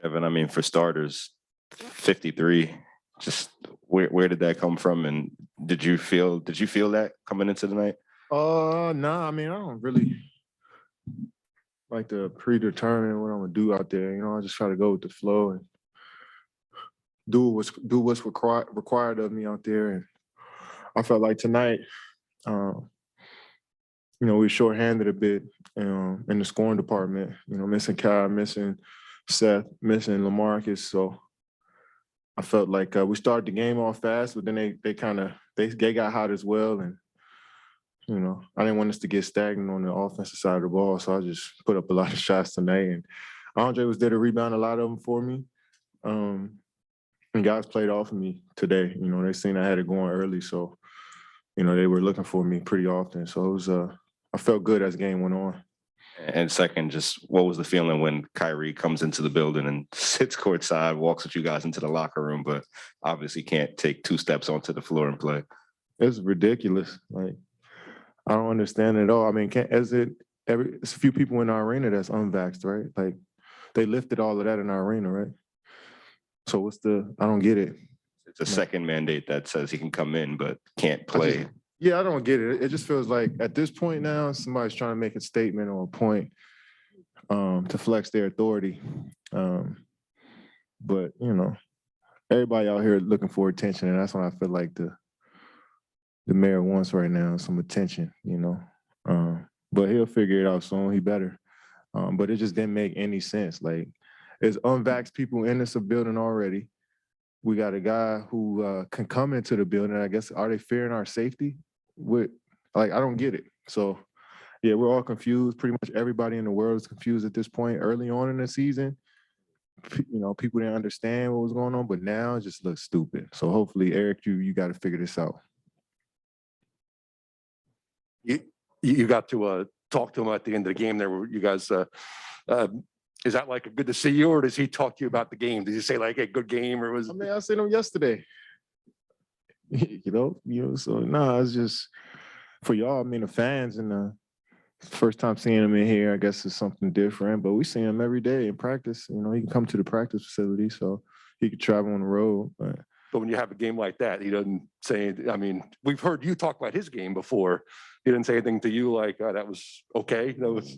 Kevin, I mean, for starters, 53, just where did that come from? And did you feel that coming into the night? Nah, I mean, I don't really like to predetermine what I'm gonna do out there. You know, I just try to go with the flow and do what's required of me out there. And I felt like tonight, you know, we were shorthanded a bit in the scoring department. You know, missing Kai, missing Seth, missing LaMarcus. So I felt like we started the game off fast, but then they got hot as well. And you know, I didn't want us to get stagnant on the offensive side of the ball, so I just put up a lot of shots tonight. And Andre was there to rebound a lot of them for me. And guys played off of me today. You know, they seen I had it going early, so you know they were looking for me pretty often. So it was I felt good as the game went on. And second, just what was the feeling when Kyrie comes into the building and sits courtside, walks with you guys into the locker room, but obviously can't take 2 steps onto the floor and play? It's ridiculous. Like, I don't understand it at all. I mean, it's a few people in our arena that's unvaxxed, right? Like, they lifted all of that in our arena, right? So I don't get it. It's a second mandate that says he can come in but can't play. I don't get it. It just feels like at this point now, somebody's trying to make a statement or a point to flex their authority. But, you know, everybody out here looking for attention, and that's what I feel like the mayor wants right now, some attention, you know. But he'll figure it out soon. He better. But it just didn't make any sense. Like, there's unvaxxed people in this building already. We got a guy who can come into the building. I guess, are they fearing our safety? I don't get it. So, yeah, we're all confused. Pretty much everybody in the world is confused at this point. Early on in the season, you know, people didn't understand what was going on, but now it just looks stupid. So hopefully, Eric, you got to figure this out. You got to talk to him at the end of the game there. Where you guys, is that like a good to see you, or does he talk to you about the game? Did he say like a good game, or was? I mean, I seen him yesterday. you know. So it's just for y'all. I mean, the fans and the first time seeing him in here, I guess it's something different. But we see him every day in practice. You know, he can come to the practice facility, so he could travel on the road. But when you have a game like that, he doesn't say. I mean, we've heard you talk about his game before. He didn't say anything to you like, "Oh, that was okay." That was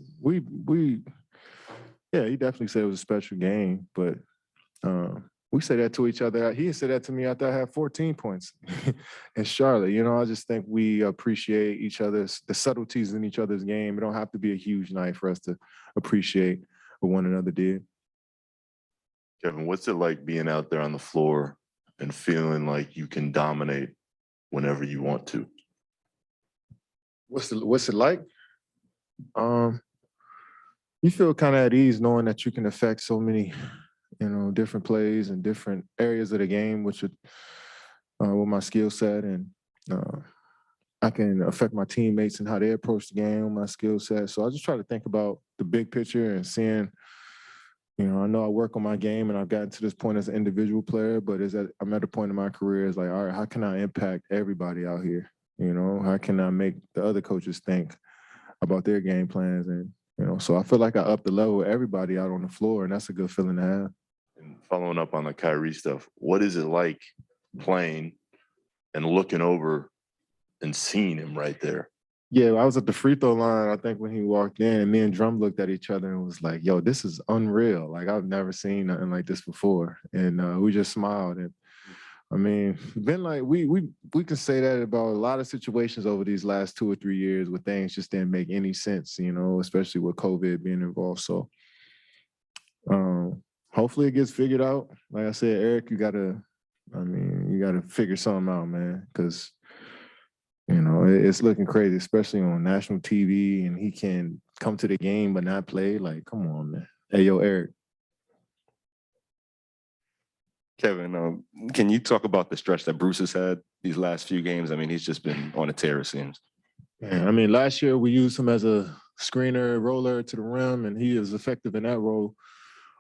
yeah. He definitely said it was a special game, but we say that to each other. He said that to me after I had 14 points in Charlotte. You know, I just think we appreciate each other's the subtleties in each other's game. It don't have to be a huge night for us to appreciate what one another did. Kevin, what's it like being out there on the floor and feeling like you can dominate whenever you want to? What's it like? You feel kind of at ease knowing that you can affect so many, you know, different plays and different areas of the game, which with my skill set, and I can affect my teammates and how they approach the game with my skill set. So I just try to think about the big picture and seeing, you know, I know I work on my game and I've gotten to this point as an individual player, but I'm at a point in my career is like, all right, how can I impact everybody out here? You know, how can I make the other coaches think about their game plans? And, you know, so I feel like I upped the level of everybody out on the floor, and that's a good feeling to have. And following up on the Kyrie stuff, what is it like playing and looking over and seeing him right there? Yeah, I was at the free throw line, I think, when he walked in, and me and Drum looked at each other and was like, yo, this is unreal. Like, I've never seen nothing like this before. And we just smiled. And I mean, been like, we can say that about a lot of situations over these last 2 or 3 years where things just didn't make any sense, you know, especially with COVID being involved. So hopefully it gets figured out. Like I said, Eric, you gotta figure something out, man, because you know, it's looking crazy, especially on national TV, and he can come to the game but not play. Like, come on, man. Hey, yo, Eric. Kevin, can you talk about the stretch that Bruce has had these last few games? I mean, he's just been on a tear, it seems. Yeah, I mean, last year we used him as a screener, roller to the rim, and he was effective in that role.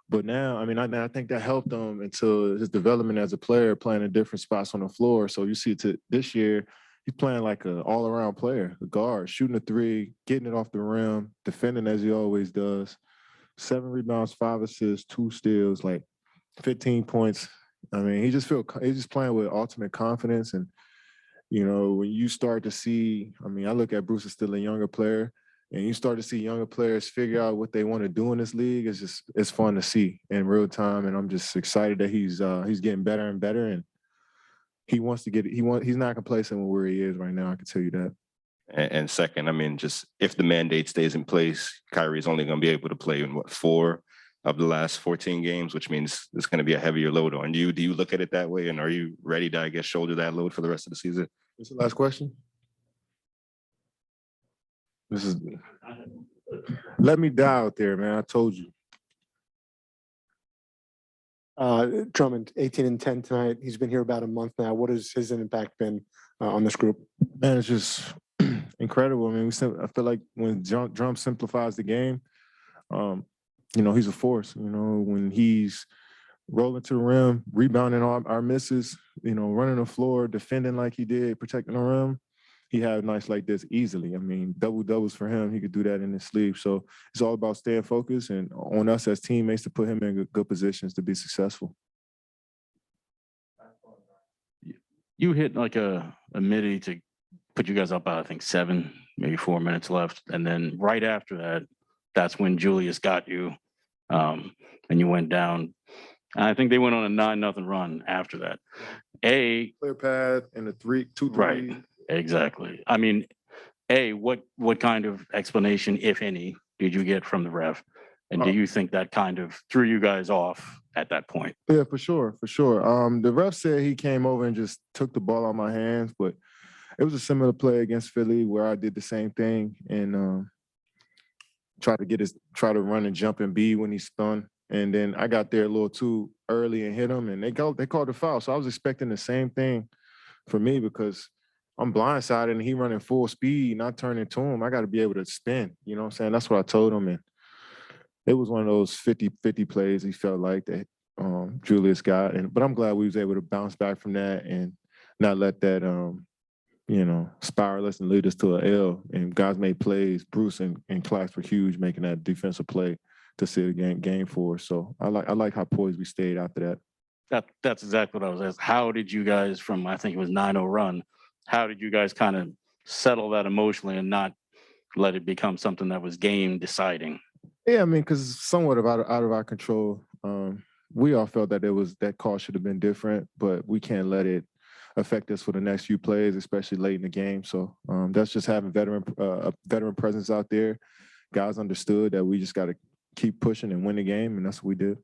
But now, I mean, I think that helped him into his development as a player, playing in different spots on the floor. So you see this year, he's playing like an all-around player, a guard, shooting a three, getting it off the rim, defending as he always does. 7 rebounds, 5 assists, 2 steals. Like, 15 points. I mean, he's just playing with ultimate confidence. And, you know, when you start to see, I mean, I look at Bruce as still a younger player, and you start to see younger players figure out what they want to do in this league. It's fun to see in real time. And I'm just excited that he's getting better and better. And he's not complacent with where he is right now. I can tell you that. And second, I mean, just if the mandate stays in place, Kyrie's only going to be able to play in 4 of the last 14 games, which means it's going to be a heavier load on you. Do you look at it that way? And are you ready to, I guess, shoulder that load for the rest of the season? What's the last question? Let me die out there, man. I told you. Drummond, 18 and 10 tonight. He's been here about a month now. What has his impact been on this group? Man, it's just incredible. I mean, I feel like when Drum simplifies the game, you know, he's a force. You know, when he's rolling to the rim, rebounding our misses, you know, running the floor, defending like he did, protecting the rim, he had nights like this easily. I mean, double-doubles for him. He could do that in his sleep. So it's all about staying focused and on us as teammates to put him in good positions to be successful. You hit like a midi to put you guys up by, I think, 7, maybe 4 minutes left. And then right after that, that's when Julius got you and you went down. And I think they went on a 9-0 run after that. Clear path and a 2-3. Right. Exactly. I mean, what kind of explanation, if any, did you get from the ref? And do you think that kind of threw you guys off at that point? Yeah, for sure. The ref said he came over and just took the ball out of my hands, but it was a similar play against Philly where I did the same thing and try to run and jump and be when he spun. And then I got there a little too early and hit him, and they called a foul. So I was expecting the same thing for me because I'm blindsided and he running full speed and I turn into him. I got to be able to spin. You know what I'm saying? That's what I told him. And it was one of those 50-50 plays he felt like that Julius got. But I'm glad we was able to bounce back from that and not let that, spiral us and lead us to an L. And guys made plays. Bruce and Clax were huge making that defensive play to see the game for us. So I like how poised we stayed after that. That's exactly what I was asking. How did you guys from, I think it was 9-0 run, how did you guys kind of settle that emotionally and not let it become something that was game deciding? Yeah, I mean, because somewhat out of our control. We all felt that call should have been different, but we can't let it affect us for the next few plays, especially late in the game. So that's just having a veteran presence out there. Guys understood that we just got to keep pushing and win the game, and that's what we did.